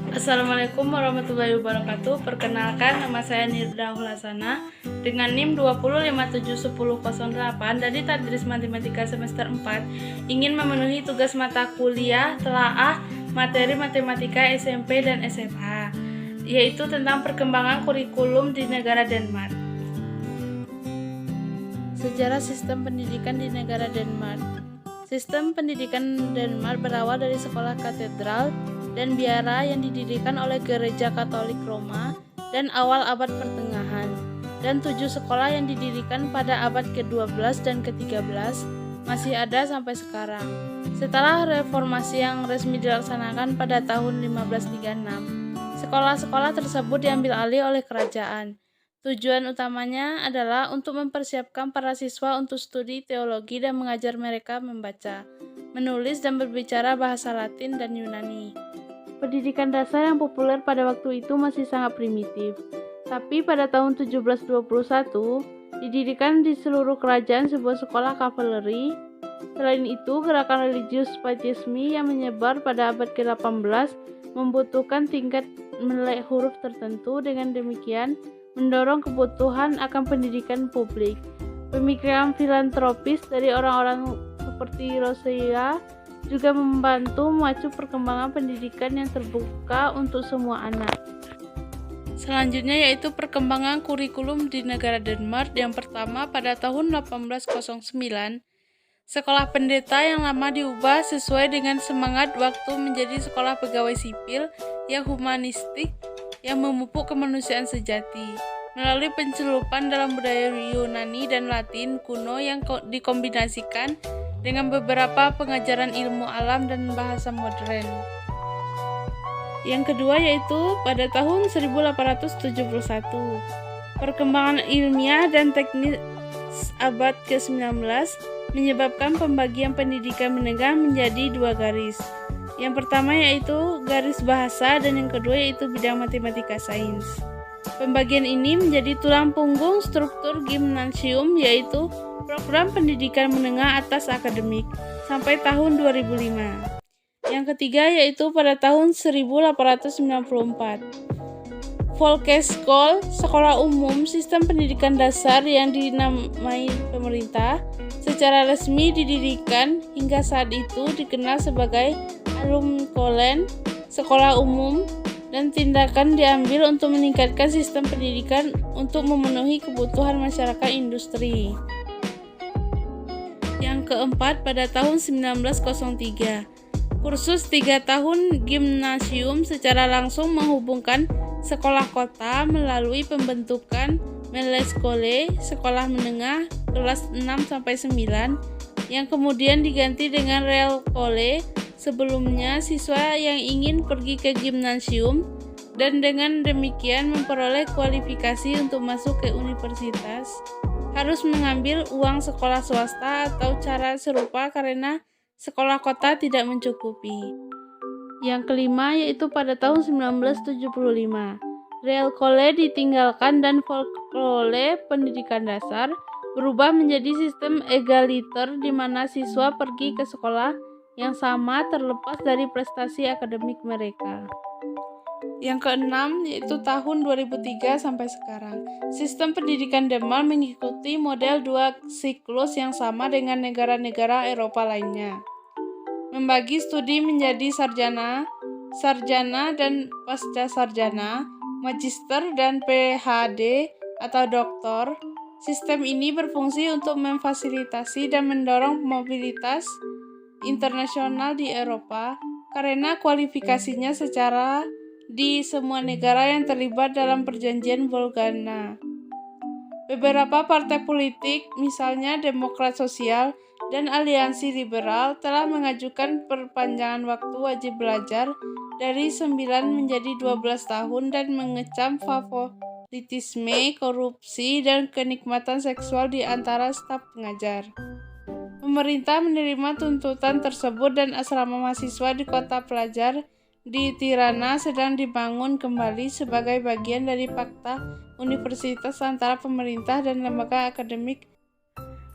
Assalamualaikum warahmatullahi wabarakatuh. Perkenalkan, nama saya Nirda Hulasana dengan NIM 20571008 dari Tadris Matematika semester 4 ingin memenuhi tugas mata kuliah telaah materi matematika SMP dan SMA, yaitu tentang perkembangan kurikulum di negara Denmark. Sejarah sistem pendidikan di negara Denmark. Sistem pendidikan Denmark berawal dari sekolah katedral dan biara yang didirikan oleh Gereja Katolik Roma dan awal abad pertengahan, dan 7 sekolah yang didirikan pada abad ke-12 dan ke-13 masih ada sampai sekarang. Setelah reformasi yang resmi dilaksanakan pada tahun 1536, sekolah-sekolah tersebut diambil alih oleh kerajaan. Tujuan utamanya adalah untuk mempersiapkan para siswa untuk studi teologi dan mengajar mereka membaca, menulis, dan berbicara bahasa Latin dan Yunani. Pendidikan dasar yang populer pada waktu itu masih sangat primitif, tapi pada tahun 1721 didirikan di seluruh kerajaan sebuah sekolah kavaleri. Selain itu, gerakan religius Pietisme yang menyebar pada abad ke-18 membutuhkan tingkat melek huruf tertentu. Dengan demikian, mendorong kebutuhan akan pendidikan publik. Pemikiran filantropis dari orang-orang seperti Rousseau juga membantu memacu perkembangan pendidikan yang terbuka untuk semua anak. Selanjutnya yaitu perkembangan kurikulum di negara Denmark. Yang pertama, pada tahun 1809, sekolah pendeta yang lama diubah sesuai dengan semangat waktu menjadi sekolah pegawai sipil yang humanistik yang memupuk kemanusiaan sejati melalui pencelupan dalam budaya Yunani dan Latin kuno yang dikombinasikan dengan beberapa pengajaran ilmu alam dan bahasa modern. Yang kedua yaitu pada tahun 1871, perkembangan ilmiah dan teknis abad ke-19 menyebabkan pembagian pendidikan menengah menjadi 2 garis. Yang pertama yaitu garis bahasa dan yang kedua yaitu bidang matematika sains. Pembagian ini menjadi tulang punggung struktur gimnasium, yaitu program pendidikan menengah atas akademik sampai tahun 2005. Yang ketiga yaitu pada tahun 1894. Folkeskole, sekolah umum sistem pendidikan dasar yang dinamai pemerintah, secara resmi didirikan hingga saat itu dikenal sebagai Alumskolen, sekolah umum, dan tindakan diambil untuk meningkatkan sistem pendidikan untuk memenuhi kebutuhan masyarakat industri. Yang keempat, pada tahun 1903, kursus 3 tahun gimnasium secara langsung menghubungkan sekolah kota melalui pembentukan Meleskole, sekolah menengah kelas 6-9, yang kemudian diganti dengan Realkole. Sebelumnya, siswa yang ingin pergi ke gimnasium dan dengan demikian memperoleh kualifikasi untuk masuk ke universitas harus mengambil uang sekolah swasta atau cara serupa karena sekolah kota tidak mencukupi. Yang kelima yaitu pada tahun 1975, Realkole ditinggalkan dan Folkeskole pendidikan dasar berubah menjadi sistem egaliter di mana siswa pergi ke sekolah yang sama terlepas dari prestasi akademik mereka. Yang keenam yaitu tahun 2003 sampai sekarang. Sistem pendidikan Denmark mengikuti model 2 siklus yang sama dengan negara-negara Eropa lainnya. Membagi studi menjadi sarjana, sarjana dan pasca sarjana, magister dan PhD atau doktor. Sistem ini berfungsi untuk memfasilitasi dan mendorong mobilitas internasional di Eropa karena kualifikasinya secara di semua negara yang terlibat dalam perjanjian Bologna. Beberapa partai politik, misalnya Demokrat Sosial dan Aliansi Liberal, telah mengajukan perpanjangan waktu wajib belajar dari 9 menjadi 12 tahun dan mengecam favoritisme, korupsi, dan kenikmatan seksual di antara staf pengajar. Pemerintah menerima tuntutan tersebut dan asrama mahasiswa di kota pelajar di Tirana sedang dibangun kembali sebagai bagian dari fakta universitas antara pemerintah dan lembaga akademik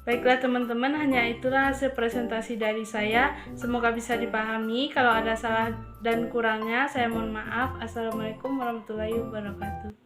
Baiklah teman-teman, hanya itulah hasil presentasi dari saya. Semoga bisa dipahami. Kalau ada salah dan kurangnya, saya mohon maaf. Assalamualaikum warahmatullahi wabarakatuh.